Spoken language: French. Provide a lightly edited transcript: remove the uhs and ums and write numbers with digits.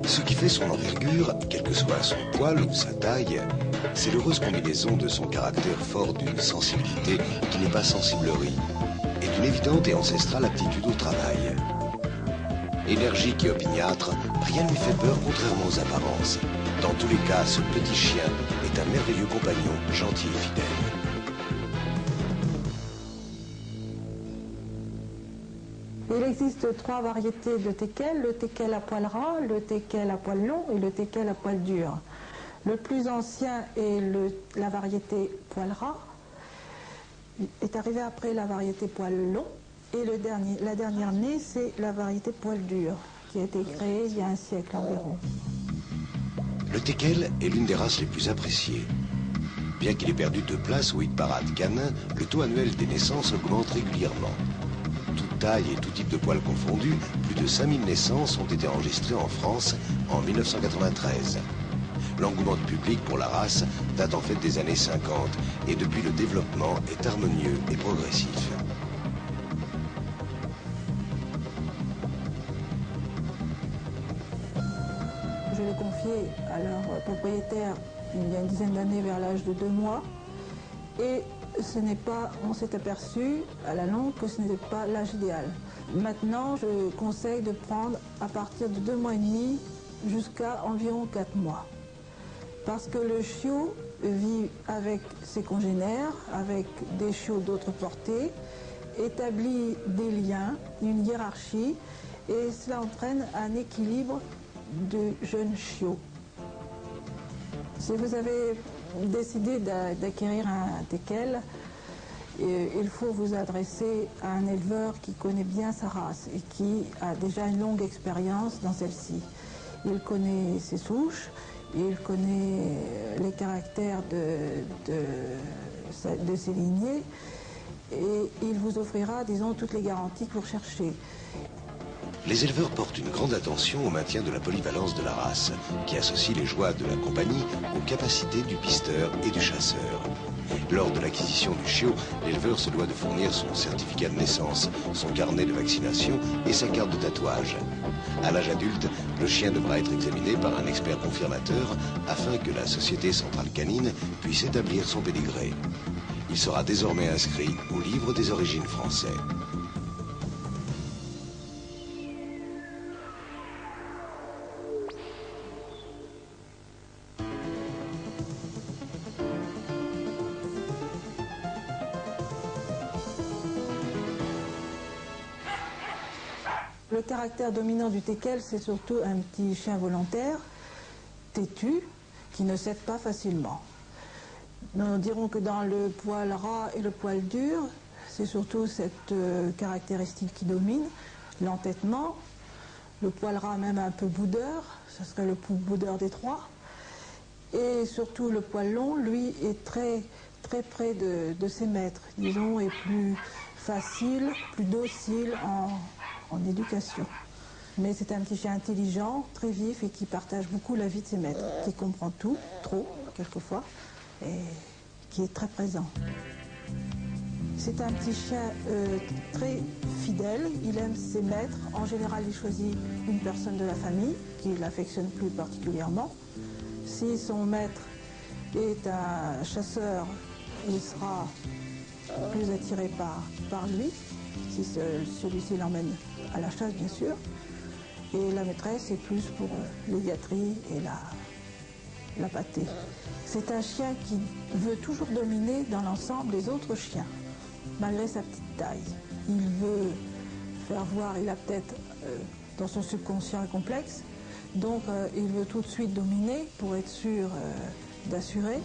Ce qui fait son envergure, quel que soit son poil ou sa taille, c'est l'heureuse combinaison de son caractère fort d'une sensibilité qui n'est pas sensiblerie et d'une évidente et ancestrale aptitude au travail. Énergique et opiniâtre, rien ne lui fait peur contrairement aux apparences. Dans tous les cas, ce petit chien est un merveilleux compagnon, gentil et fidèle. Il existe 3 variétés de teckel, le teckel à poil ras, le teckel à poil long et le teckel à poil dur. Le plus ancien est la variété poil ras, est arrivé après la variété poil long, et la dernière née, c'est la variété poil dur, qui a été créée il y a un siècle environ. Le teckel est l'une des races les plus appréciées. Bien qu'il ait perdu 2 places au hit-parade canin, le taux annuel des naissances augmente régulièrement. Toute taille et tout type de poil confondus, plus de 5000 naissances ont été enregistrées en France en 1993. L'engouement du public pour la race date en fait des années 50 et depuis le développement est harmonieux et progressif. Je l'ai confié à leur propriétaire il y a une dizaine d'années vers l'âge de 2 mois et on s'est aperçu à la longue que ce n'était pas l'âge idéal. Maintenant, je conseille de prendre à partir de 2 mois et demi jusqu'à environ 4 mois. Parce que le chiot vit avec ses congénères, avec des chiots d'autres portées, établit des liens, une hiérarchie, et cela entraîne un équilibre de jeunes chiots. Si vous avez décidé d'acquérir un teckel, il faut vous adresser à un éleveur qui connaît bien sa race et qui a déjà une longue expérience dans celle-ci. Il connaît ses souches, il connaît les caractères de ses lignées et il vous offrira, disons, toutes les garanties que vous recherchez. Les éleveurs portent une grande attention au maintien de la polyvalence de la race, qui associe les joies de la compagnie aux capacités du pisteur et du chasseur. Lors de l'acquisition du chiot, l'éleveur se doit de fournir son certificat de naissance, son carnet de vaccination et sa carte de tatouage. À l'âge adulte, le chien devra être examiné par un expert confirmateur afin que la Société Centrale Canine puisse établir son pédigré. Il sera désormais inscrit au livre des origines français. Le caractère dominant du teckel, c'est surtout un petit chien volontaire, têtu, qui ne cède pas facilement. Nous dirons que dans le poil ras et le poil dur, c'est surtout cette caractéristique qui domine, l'entêtement. Le poil ras même un peu boudeur, ce serait le boudeur des 3. Et surtout le poil long, lui, est très près de ses maîtres, disons, est plus facile, plus docile en éducation. Mais c'est un petit chien intelligent, très vif et qui partage beaucoup la vie de ses maîtres, qui comprend tout, trop quelquefois, et qui est très présent. C'est un petit chien très fidèle, il aime ses maîtres. En général, il choisit une personne de la famille qui l'affectionne plus particulièrement. Si son maître est un chasseur, il sera plus attiré par lui, si celui-ci l'emmène à la chasse, bien sûr. Et la maîtresse est plus pour les gâteries et la pâtée. C'est un chien qui veut toujours dominer dans l'ensemble des autres chiens, malgré sa petite taille. Il veut faire voir, il a peut-être dans son subconscient un complexe, donc il veut tout de suite dominer pour être sûr d'assurer.